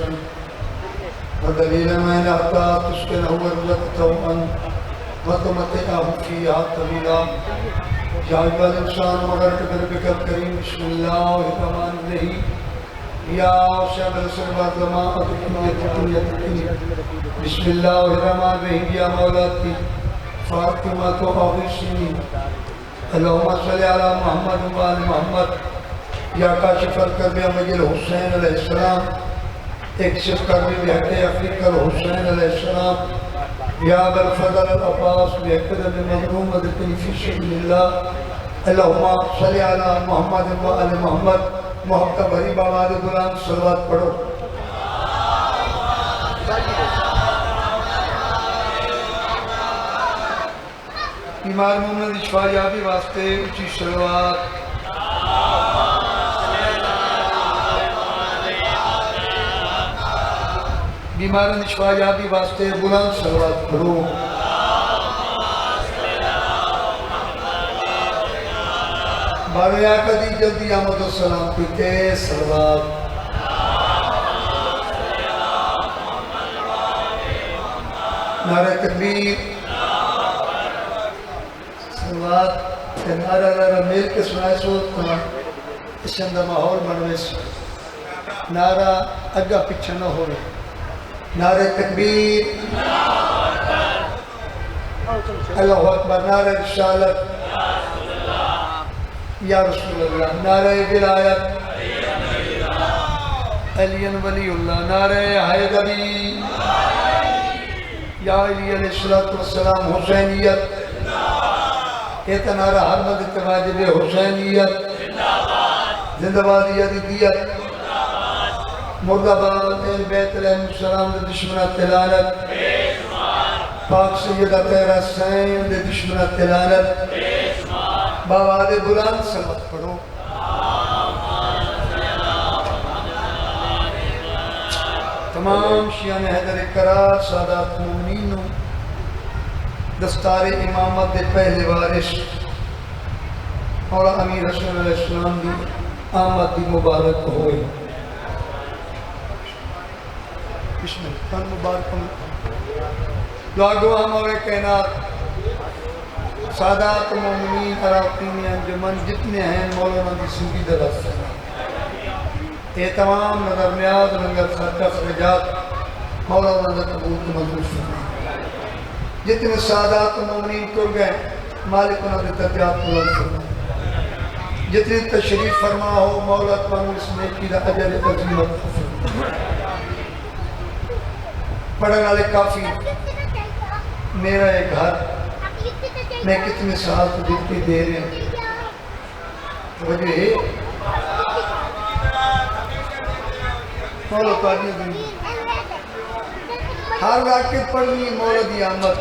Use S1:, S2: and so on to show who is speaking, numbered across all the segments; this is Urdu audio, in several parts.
S1: وسلم ودليل ما حتى تسكنه أرضك طوعا وتمتعه فيها طويلا يا أيها الإنسان وغرق بربك الكريم بسم الله الرحمن الرحيم يا شاب السماء والسماء بسم الله الرحمن الرحيم يا مولاتي فاطمة أغثني اللهم صل على محمد وآل محمد یا کاشف الکرب مجل حسین علیہ السلام اکشف کرب بحق افریق الحسین علیہ السلام یا بالفضل العباس بحقدر مظلوم ادرکنی فی سبیل اللہ اللہم صلی علی محمد وآل محمد محبت بھری باباد بلند صلوات پڑھو بیمار محمد شفا یابی واسطے اچھی صلوات بیماران شفا یابی واسطے بلند صلوات پڑھو بارے آقا دی جلدی آمد و سلام پیتے صلوات نعرہ تکبیر صلوات نعرہ نعرہ مل کے سنائے سو اس اندر ماحول منوے سے نعرہ اگا پچھا نہ ہو رہے نعرہ تکبیر اللہ اکبر نعرہ رسالت یا رسول اللہ نعرہ ولایت علی ولی اللہ نعرہ حیدری یا علی علیہ السلام حسینیت ایتا نعرہ حرمت اتواجب حسینیت زندہ بادیت دیت مرد آباد اہل بیت علیہ السلام دے دشمنہ تلانت پاک سیدہ تیرہ سین دے دشمنہ تلانت بابا دے بلند صلوات پڑھو تمام شیعان حیدر کرار سادات مومنینوں دستار امامت دے پہلے وارث اور امیر حسن علیہ السلام دی آمد دی مبارک ہوئی بسم اللہ خان مبارک دعا گواہ مولا کائنات سادات مومنین عراقین انجمن جتنے ہیں مولانا دی سنگی درست یہ تمام نظر نیاز لنگر خرچہ خرجات مولانا دی قبول کو منظور فرمائے جتنے سادات مومنین کر گئے مالک انہوں نے تبیات بلند فرمائے جتنے تشریف فرما ہو مولا تمام اس نے کی اجر عظیمت فرمائے پڑھنے والے کافی میرا ایک گھر میں کتنے سال تو دیکھتی دے رہے ہیں وجہ ہے مولا قادی دن ہر راکت پڑھنی مولا دی آمد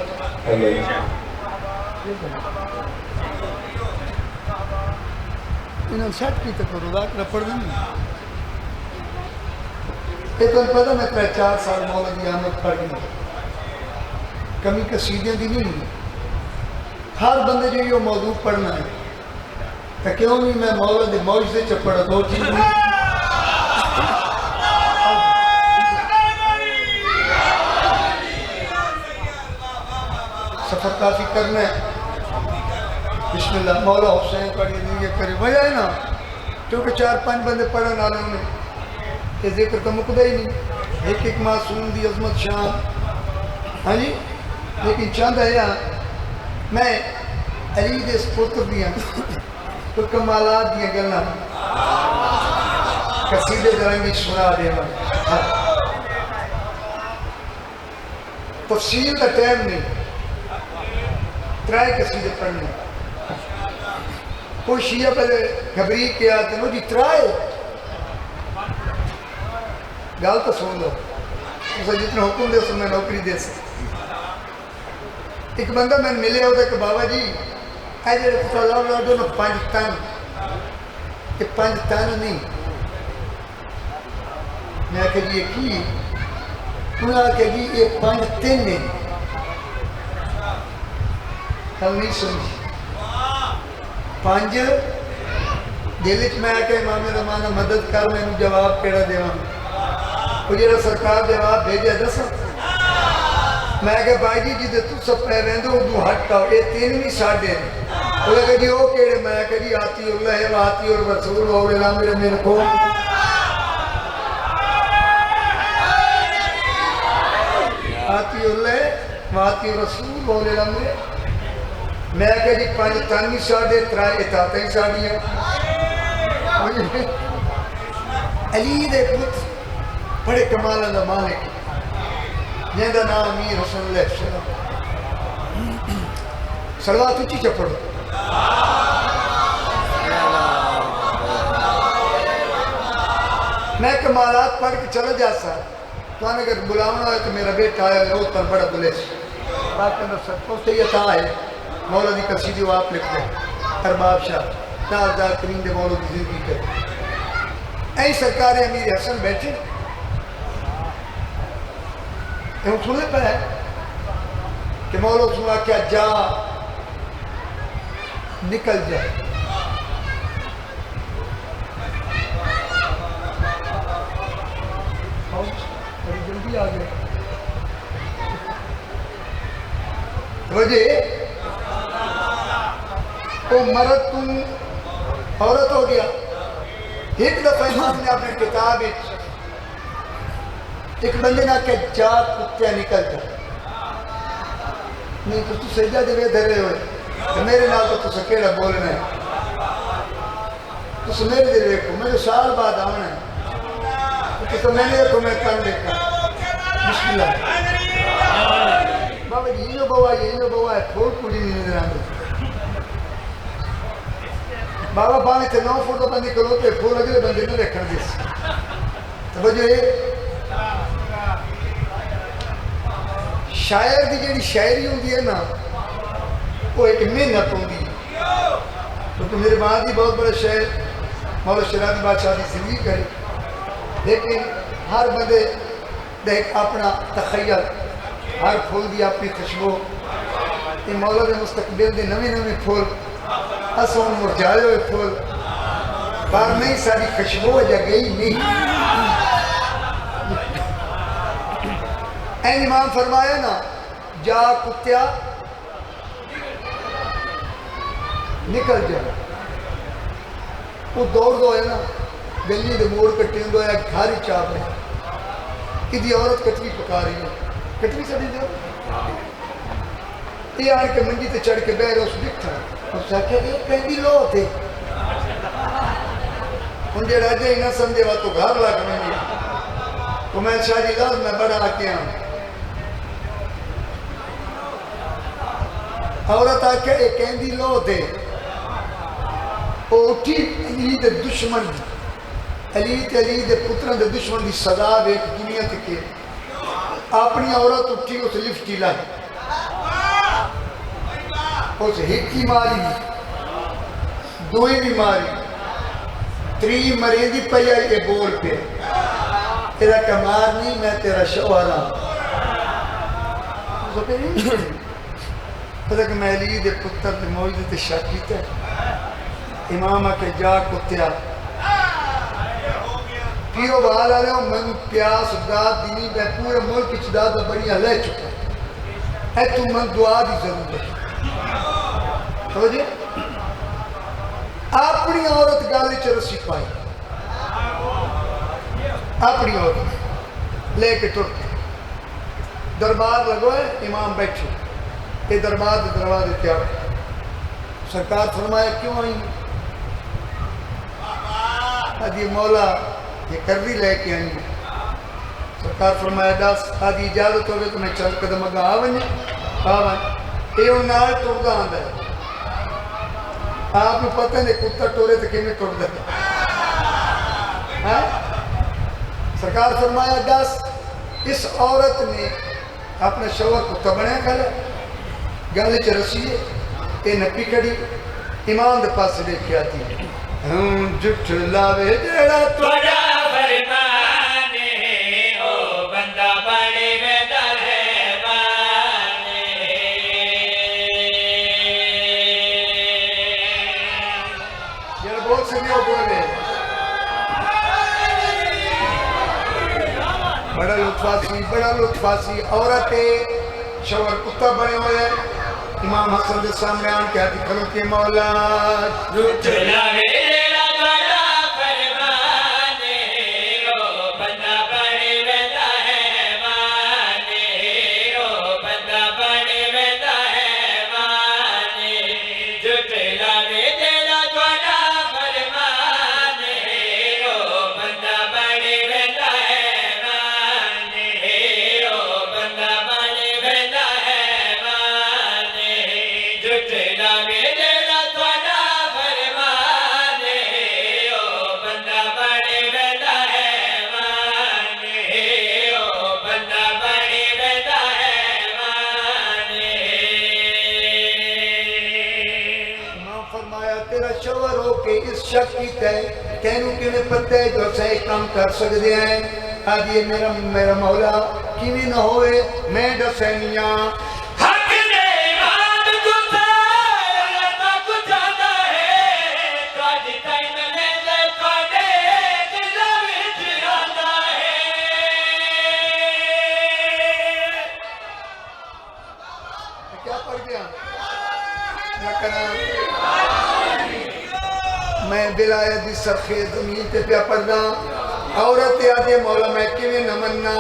S1: انہوں سیٹ کی تک کرو راکت پڑھ دیں یہ تو پتہ میں 3-4 سال مولا دی آمد پڑھ گئی کمی قصیدیں دی نہیں ہر بندے جو یہ موضوع پڑھنا ہے کہ کیوں نہیں میں مولا دی موج سے چپڑا دو چیز نہیں سفر کافی کرنا ہے بسم اللہ مولا حسین پڑھی یہ کرے وجہ ہے نا کیونکہ 4-5 بندے پڑھن والے نے یہ ذکر تو مقدہ ہی نہیں ایک معصوم دی عظمت شان ہاں جی لیکن چاند ہے یہاں میں علی دے سپوتر دیا تو کمالات دیا گلنا قصیدے درنگی سنا دے تفصیل کا ٹائم نہیں 3 قصیدے پڑھنے کوئی شیعہ پہلے گھبری کے آتے نو جی 3 گال تو سن لو اسے جتنا حکم دے سن میں نوکری دے سکتا ایک بندہ میں ملے ہوتا کہ بابا جی اے جڑے تو اللہ دو نو 5 تن یہ 5 تن نہیں میں کہا جی یہ کی انہوں نے کہا جی یہ 5 تن نہیں کل نہیں سمجھی 5 دلچ میں آکے امام زمانہ مدد کر میں انہوں جواب پیڑا دے وہاں وہ جڑا سرکار جواب بھیجے دسا میں کہ بھائی جی جدے تو سب پہ رہندے اردو ہٹ کا یہ تین بھی ساڑھے وہ کہا جی وہ کہڑے میں کہ جی آتی اللہ و آتی اور رسول اور الام میرے کو آتی اللہ و آتی رسول اور الام میں کہ جی پانچ تانوی ساڑھے ترائے اتاتیں ساڑھیاں علی دے پت بڑے کمالہ دا مالک جن دا نام امیر حسن علیہ السلام صلوات اچھی چپڑ میں کمالات پڑھ کے چلا جا سا تو آنے اگر بلاؤنا ہے تو میرا بیٹا آیا ہے وہ پر بڑا بلیس بات کرنا سکتا اس سے یہ تھا ہے مولا دی قصیدی وہ آپ لکھتے ہیں ارباب شاہ نازدار کریم دے مولا دی زندگی کرتے این سرکار امیر حسن بیٹھے ہم سنے پہ ہے کہ مولا سنا کیا جا نکل جائے بڑی جلدی آ گئے وجہ وہ مرد تم عورت ہو گیا ایک دفعہ امام نے اپنے کتاب ایک بندے نہ کہ جا کتیا نکل جا نہیں تو سجدہ دے دھرے ہوئے تو میرے نال تو سکیڑا بولنا ہے تو میرے دے دیکھو میں جو سال بعد آنا ہے تو میں نے دیکھو میں کن دیکھا بسم اللہ بابا جی یہ جو بوا ہے پھول پوڑی نہیں نظر آنے بابا بانے تھے 9 فوٹو بندی کلوتے پھول اگلے بندے نے دیکھا دیس تو وجہ شاعر دی جیڑی شاعری ہوں دی ہے نا وہ ایک محنت ہوں دی تو میرے ماں دی بہت بڑا شاعر مولا شیرازی بادشاہ دی زندگی کرے لیکن ہر بندے دیکھ اپنا تخیل ہر پھول دی اپنی خوشبو یہ مولا دے مستقبل دے نویں پھول اسوں مرجھائے ہوئے پھول پر نہیں ساری خوشبو جا گئی نہیں این امام فرمایا نا جا کتیا نکل جا وہ دوڑ دو ہے نا گلی دے موڑ کٹیں دو ہے گھاری چاپ ہے کدی عورت کٹوی پکا رہی ہے کٹوی سڑی دے یہ آن کے منجی تے چڑھ کے بیر اس بکھا اس سے کہا یہ پہنی لو تھے ان جے راجے ہی نہ سمجھے وہ تو گھر لگ میں نہیں تو میں شاہ جی لاز میں بڑا آکے آن عورت آکے ایک کہندی لو دے وہ اٹھی علی دے دشمن علی دے پتران دے دشمن دی صدا ایک دنیا تکے اپنی عورت اٹھی اس لفٹی لائی اس ہکی ماری دوئی بھی ماری تری مریضی پیا یہ بول پہ تیرا کمار نہیں میں تیرا شوہرہ پتہ کہ میں علی دے پتر دے موجود تے شاکی تے امامہ کے جا کتیا پیرو بہال آلے ہوں میں پیاس داد دینی میں پورے ملک کی داد بڑیاں لے چکا ہے تو من دعا دی ضرور ہے سمجھے اپنی عورت گالی چرسی پائی اپنی عورت لے کے ٹرتے دربار لگوئے امام بیٹھے یہ دربار دروازے کیا سرکار فرمایا کیوں آئی آدھی مولا یہ کروی لے کے آئی سرکار فرمایا دس آدھی اجازت ہوگی تو میں چل قدم اگا آوان یہ انہار ٹردہ آندہ ہے آپ کو پتہ نہیں کتا ٹورے تھے کہ میں ٹردہ ہے سرکار فرمایا دس اس عورت نے اپنے شوہر کو تبڑیاں کھلا گالی چرسیے یہ نپی کھڑی امام دے پاس لے کے آتی ہم جھٹ لاوے جیڑا
S2: توڑا فرمانے او بندہ بڑے میں دربانے
S1: یہ بہت سے بھی ہو بولے لطفاسی بڑا لطفاسی عورت شوہر کتا بنے ہوئے امام حسن کے سامنے آن کے ہاتھ کھلو کے مولا
S2: جھٹلاوے جیڑا تہاڈا فرمان او بندہ بنے ویندا ہے مانے او بندہ بنے ویندا ہے مانے جھٹلاوے جیڑا تہاڈا فرمان او بندہ بنے ویندا ہے مانے او بندہ بنے ویندا ہے مانے جھٹلاوے جیڑا تہاڈا فرمان او بندہ بنے ویندا ہے مانے او بندہ بنے ویندا ہے مانے
S1: امام فرمایا تیرا شوہر ہو کے اس شک کی تینوں کے میں پتہ ہے جو صحیح کام کر سکتے ہیں آج یہ میرا مولا کیویں نہ ہوئے میں دسینیاں
S2: حق دے امام کو اللہ کو جانا ہے تہاڈی ٹائم لے لے تہاڈے دل وچ آندا ہے
S1: کیا پڑھ گیا نہ کرا میں بلایت دی سرخی زمین تے پیا پڑھنا عورت آدھے مولا میں کیویں نہ مننا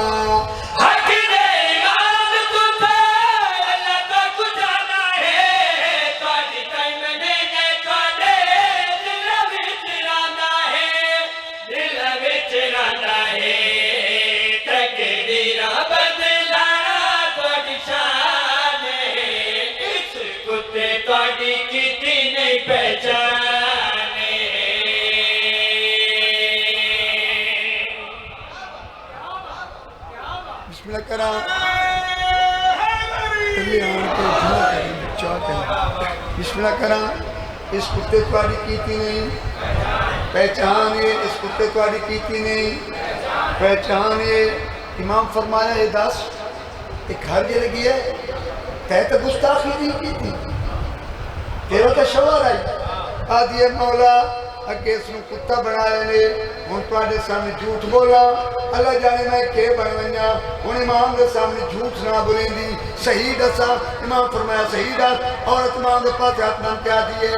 S2: حق دے امام کو اللہ کو جانا ہے تہاڈی ٹائم لے لے تہاڈے دل وچ آندا ہے دل وچ آندا ہے تقدیراں بدلانا تہاڈی شان ہے اس کتے تہاڈی کیتی نہیں پہچان
S1: بسم اللہ کرا تلی آن کے جھنا کریں چاہ کریں بسم اللہ کرا اس کتے تواری کیتی نہیں پہچانے اس کتے تواری کیتی نہیں پہچانے امام فرمایا یہ دس ایک گھر جے لگی ہے تو گستاخی نہیں کیتی تیرا تو شوہر آئی آدھی مولا اگے اس نے کتا بنایا نے ہن تواڈے سامنے جھوٹ بولا اللہ جانے میں کہ بن ونجا ہن امام دے سامنے جھوٹ نہ بولیندی صحیح دسا امام فرمایا صحیح دس عورت امام دے پاس ہاتھ نام کیا دیے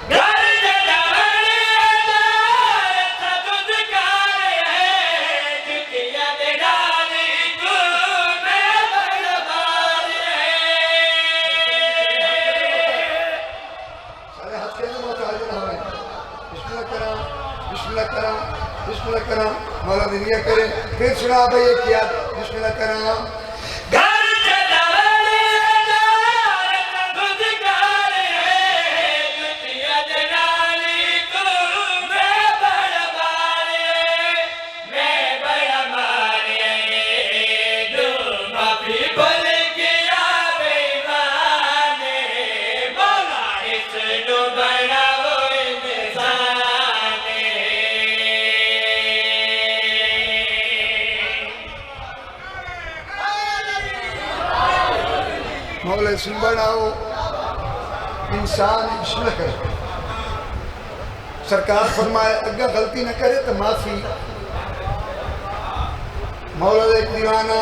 S2: گھر جدا بڑے تدکار ہے جتیا دے ڈالی تو میں بڑبار ہے
S1: سارے ہاتھ کے موت حاضر ہوئے بسم اللہ کرا بسم اللہ کرا بسم اللہ کرا مولا دنیا کرے پھر سنا بھئی ایک یاد بسم اللہ کرا
S2: گھر جدا بڑے تدکار ہے جتیا دے ڈالی تو میں بڑبار ہے میں بڑبار ہے جو معافی بھول گیا بے ایمان ہے مولا اس نو بڑا وہ انسان ہے
S1: مولا سن بڑھاؤ انسان بسم اللہ کرے سرکار فرمائے اگر غلطی نہ کرے تو معافی مولا دے ایک دیوانہ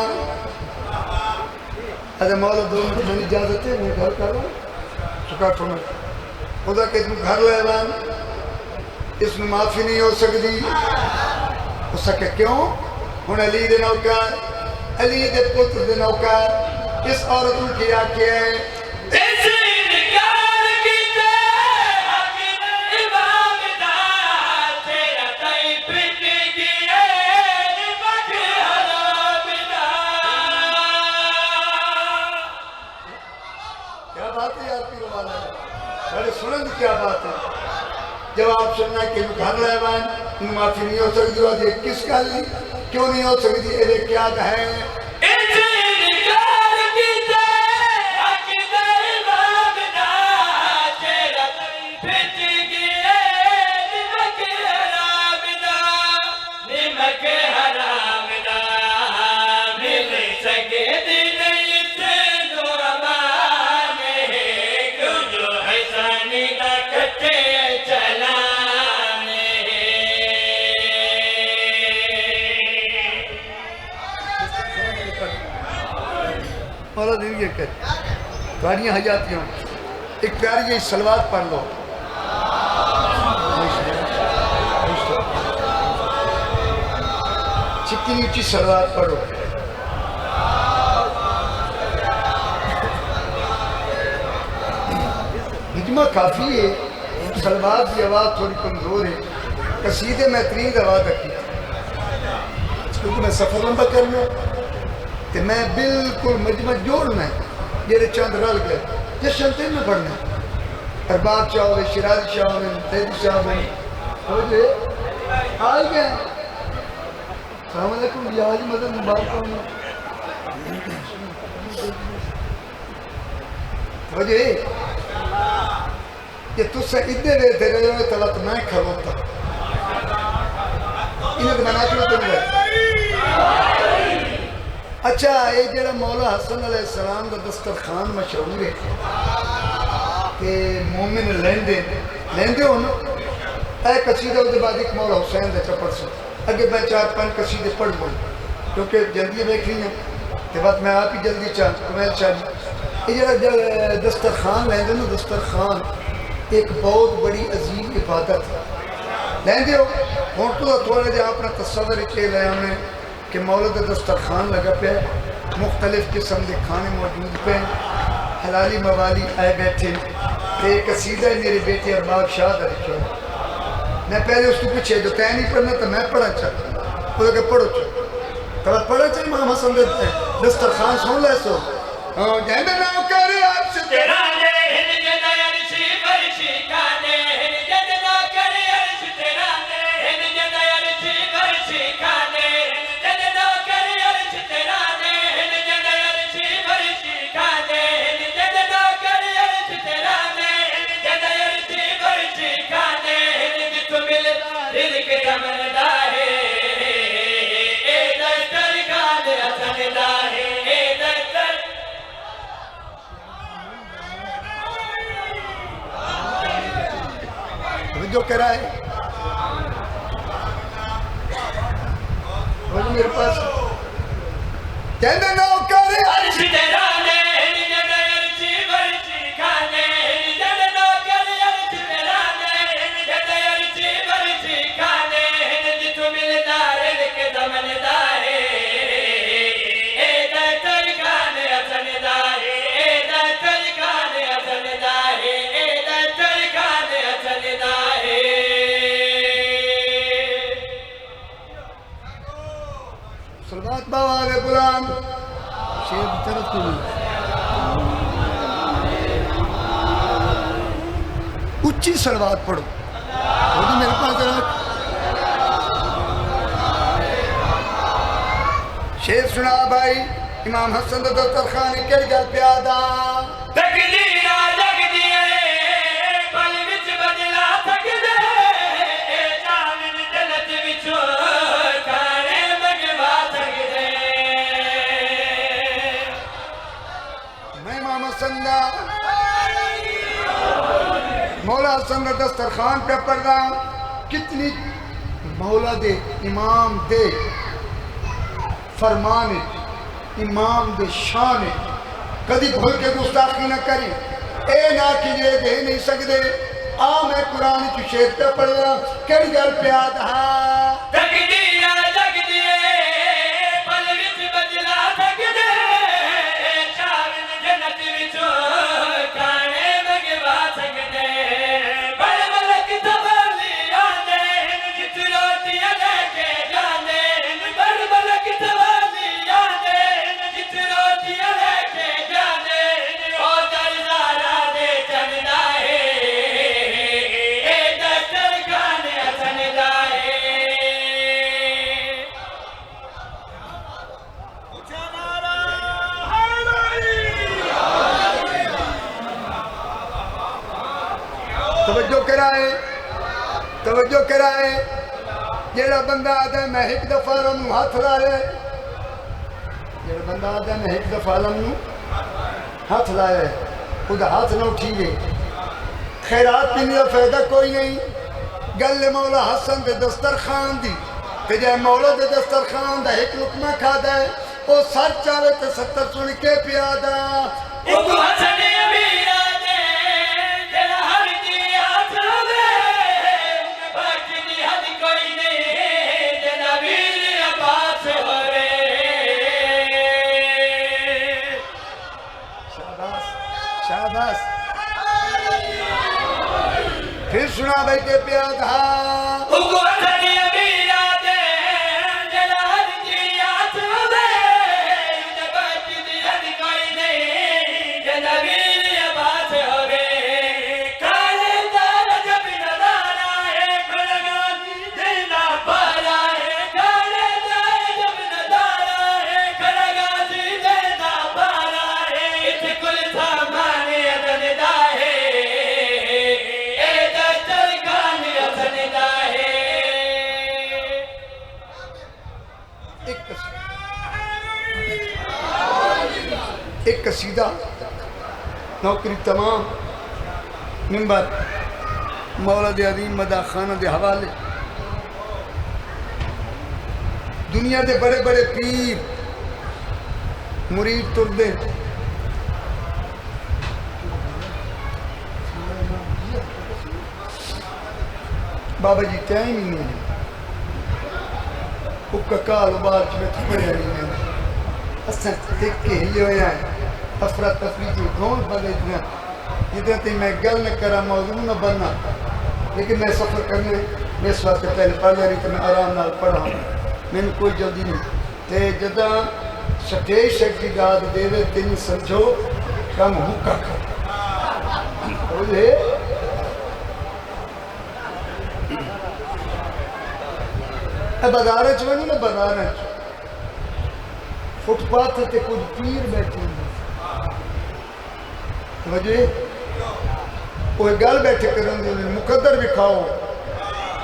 S1: اگر مولا دو منٹ میں اجازت ہے میں گھر کر رہا ہوں سرکار فرمائے خدا کہ تم گھر لے لان اس میں معافی نہیں ہو سکتی اس سکے کیوں ہن علی دے نوکر علی دے پتر دے نوکر اس عورت کی آنکھیں ہیں
S2: اس انکار کیتے حق امام دا تیرا تائی پٹ گئے نمک حرام دا
S1: کیا بات ہے یار پیرو والا بڑے سنن کیا بات ہے جواب سننا کہ گھر لیوان ان معافی نہیں ہو سکتی ہو یہ کس کا لی کیوں نہیں ہو سکتی یہ کیا ہے
S2: اس انکار کیتے حق امام دا تیرا تائی پٹ گئے نمک حرام دا نمک حرام دا مل سکے دن اتنو امان ہے کیوں جو حسانی دا کٹے چلانے
S1: مولا دین یہ کہتے تھوڑیاں حیاتیوں ایک پیاری جی سلوات پڑھ لو چکنی اچھی سلوات پڑھو ہجمہ کافی ہے سلوات کی آواز تھوڑی کمزور ہے قصیدے میں ترین آواز رکھی کیونکہ میں سفر لمبا کرنا تو میں بالکل مجمع جوڑنا ہے یہ چند رل گئے جس شنتے میں پڑھنا ہے ارباب شاہ ہوئے شیرازی شاہ ہوئے تیدی شاہ ہوئے ہو جائے آئی گئے السلام علیکم یہ حاجی مدد مبارک ہونے ہو جائے کہ تُس سے ادھے رہتے رہے ہوئے طلعت میں کھروتا انہیں تو منا کیوں تم گئے اچھا یہ جڑا مولا حسن علیہ السلام کا دسترخوان مشہور ہے کہ مومن لیندے ہو نا اے قصیدہ ہوتے بعد ایک مولا حسین دے چپڑ سے اگے میں 4-5 قصیدے پڑھ گوں کیونکہ جلدی بیٹھ رہی ہیں کہ بات میں آپ ہی جلدی کمیل چاہیے یہ جڑا دسترخوان لیندے نا دسترخوان ایک بہت بڑی عظیم عبادت لیندے ہو ہون تو تھوڑے جہاں اپنا تصور اچھے لے ہمیں کہ مولد دسترخوان لگا پہ مختلف قسم کے کھانے موجود پہ حلالی موالی آئے بیٹھے کہ ایک قصیدہ ہے میرے بیٹے ارباب شاہ دا لکھا میں پہلے اس کو پوچھے جو تے نہیں پڑھنا تو میں پڑھا چاہتا ہوں وہ کہ پڑھو چھو تو پڑھا چاہیے امام حسن دیتے ہیں دسترخوان سن لے سو جہاں میں نہ کرے آپ سے تیرا جو کرائے وہ میرے پاس کہنے نہ کرے عرش تیرانے جدہ عرشی برشی کھانے جدہ نہ کرے عرش تیرانے جدہ عرشی برشی کھانے جتو ملدار کے زمن دارے اے دہتر کھانے اصن دارے اے دہتر کھانے اصن دارے اے دہتر کھانے اصن دارے سلوات باو آگے بلان شیر طرف کو نہیں اچھی سلوات پڑھو وہ بھی میرے پاس رکھ شیر سنا بھائی امام حسن دسترخوان کے گھر پیادا تقدیرہ جگ دیئے پل وچ بدلا تک دے اے جاون جنت وچوں کھانے مگوا تک دے میں امام حسن دا مولا حسن دسترخوان پہ پڑھ رہا ہوں کتنی مولا دے امام دے فرمانے امام دے شانے کدی بھول کے گستاخی نہ کریں اے نہ کیجئے دے نہیں سکتے میں قرآن کی شیر پہ پڑھ رہا کر گھر پیاد تقدیرہ جگ دیئے پل وچ بدلا تک دے چاون جنت وچوں کھانے مگوا سکدے بڑ ملک توالی آنے جت روٹیاں لے کے جانے بڑ ملک توالی آنے جت روٹیاں لے کے جانے او درزارہ دے چندا ہے اے دستر کھانے حسن دا ہے توجہ کرائے جیڑا بندہ آدھا ہے میں ایک دفعہ لمنو ہاتھ لائے جیڑا بندہ آدھا ہے میں ایک دفعہ لمنو ہاتھ لائے خود ہاتھ نہ اٹھیے خیرات کی میرا فائدہ کوئی نہیں گل مولا حسن دے دسترخوان دی کہ جائے مولا دے دسترخوان دا ایک لقمہ کھا دے او سر چاہے تے 70 سن کے پیادا
S2: ایک حسن امیر دے جڑا ہر دی ہاتھ دے باقی دی حد کوئی نہیں جڑا ویر عباس ہوئے
S1: شاباش شاباش پھر سنا بیٹے پیادا ایک قصیدہ نوکری تمام ممبر مولد عظیم مدہ خانہ دے حوالے دنیا دے بڑے بڑے پیر مرید تردے بابا جی ٹائم ہی نہیں ہے اکا کال بار چلے تھپڑے نہیں ہے اساں دیکھ کے ہلے ہوئے ہیں افراد تفریح جو گون بلے اتنا یہ دیتے میں گل نہ کرا موضوع نہ بننا لیکن میں سفر کرنے میں اس وقت پہلے پڑھ رہی تو میں آرام نال پڑھا ہوں میں نے کوئی جلدی نہیں تے جدہ سٹیج شک کی داد دے دے تینی سمجھو کم حکا کر بولے بازار چونی میں بازار فٹ پاتھ تے کچھ پیر بیٹھے ہیں وجہ وہ گل بیٹھے کرن دے مقدر بھی کھاؤ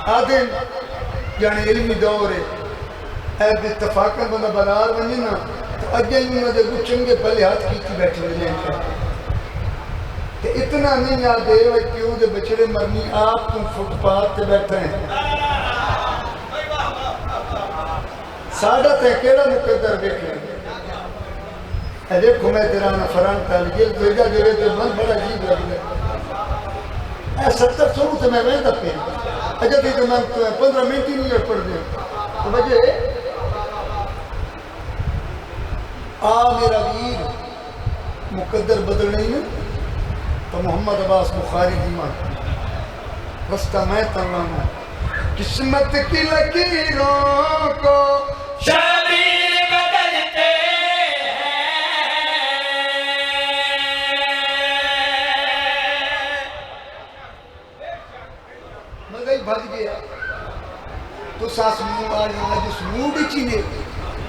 S1: آدھے یعنی علمی دور ہے اے اتفاقاً بندہ بازار بنی نا تو اجے انہوں نے کچھ چنگے پہلے ہاتھ کیتی بیٹھے ہوئے ہیں کہ اتنا نہیں یاد ہے وہ کیوں دے بچڑے مرنی آپ تم فٹ پاتھ تے بیٹھے ہیں سادہ تے کیڑا مقدر دیکھ لیں اے دیکھو میں تیرانا فران تالی جیل دویدہ دیوے تو من بڑا عجیب لگ گیا اے 70 سنو سے میں ویندہ پہ اجا تھی تو من 15 منٹ ہی نہیں پڑھ دیں تو بجے میرا ویر مقدر بدل نہیں ہے تو محمد عباس بخاری دیمان رستہ میں تنوانا قسمت کی لکیروں کو
S2: شبیر بدلتے
S1: مگئی بھل گیا تو ساس مواری آج اس موڈ چینے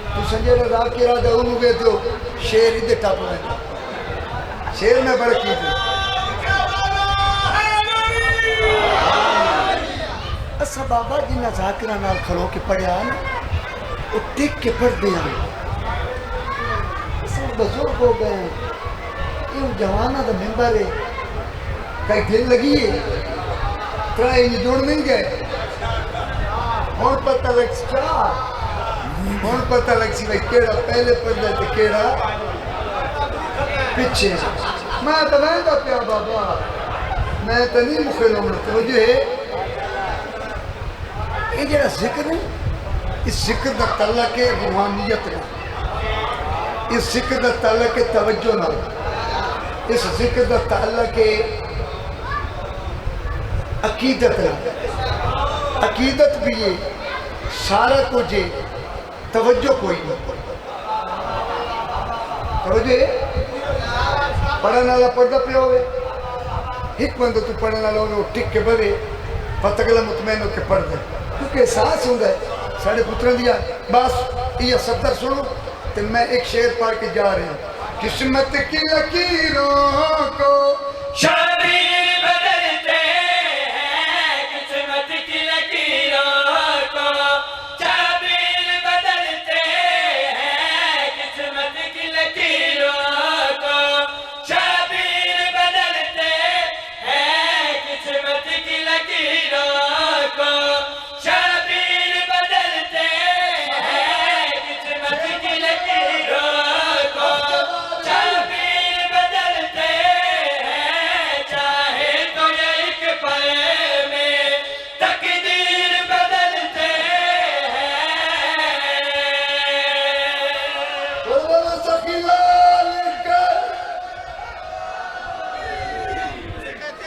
S1: تو سنجھے رضا کی رادہ انہوں گئے تو شیر ہی دے ٹاپ رہے شیر میں بڑھ کی تھی اسا بابا جنہ ذاکرہ نال کھلو کے پڑھے آنا وہ ٹک کے پڑھ دے آنا اسا بزرگ ہو گئے ہیں یہ جوانہ دا ممبر ہے کئی دل لگی ہے ترائے انہیں جوڑ نہیں گئے اور پتہ لگ سکا اور پتہ لگ سکا کیڑا پہلے پڑھ دے تو کیڑا پچھے میں تو ویندہ پیا بابا میں تو نہیں مخیل ہوں توجہ ہے یہ جڑا ذکر ہے اس ذکر دا تعلق ہے روحانیت ہے اس ذکر دا تعلق ہے توجہ نہ اس ذکر دا تعلق ہے عقیدت نہ عقیدت بھی ہے سارا کچھ ہے توجہ کوئی نہیں توجہ ہے پڑھنے والا پڑھتا پہ ہوئے ایک بندہ تو پڑھنے والا ہوئے وہ ٹک کے بڑھے پتہ گلا مطمئن ہو کے پڑھ دے کیونکہ احساس ہوں گا ساڑھے پتران دیا بس یہ 70 سنو تو میں ایک شعر پڑھ کے جا رہے ہوں قسمت کی لکیروں کو
S2: شبیر بدلتے ہیں قسمت کی لکیروں کو شبیر بدلتے ہیں قسمت کی لکیروں کو شبیر بدلتے ہیں قسمت کی لکیروں کو شبیر بدلتے ہیں قسمت کی لکیروں
S1: سخیلا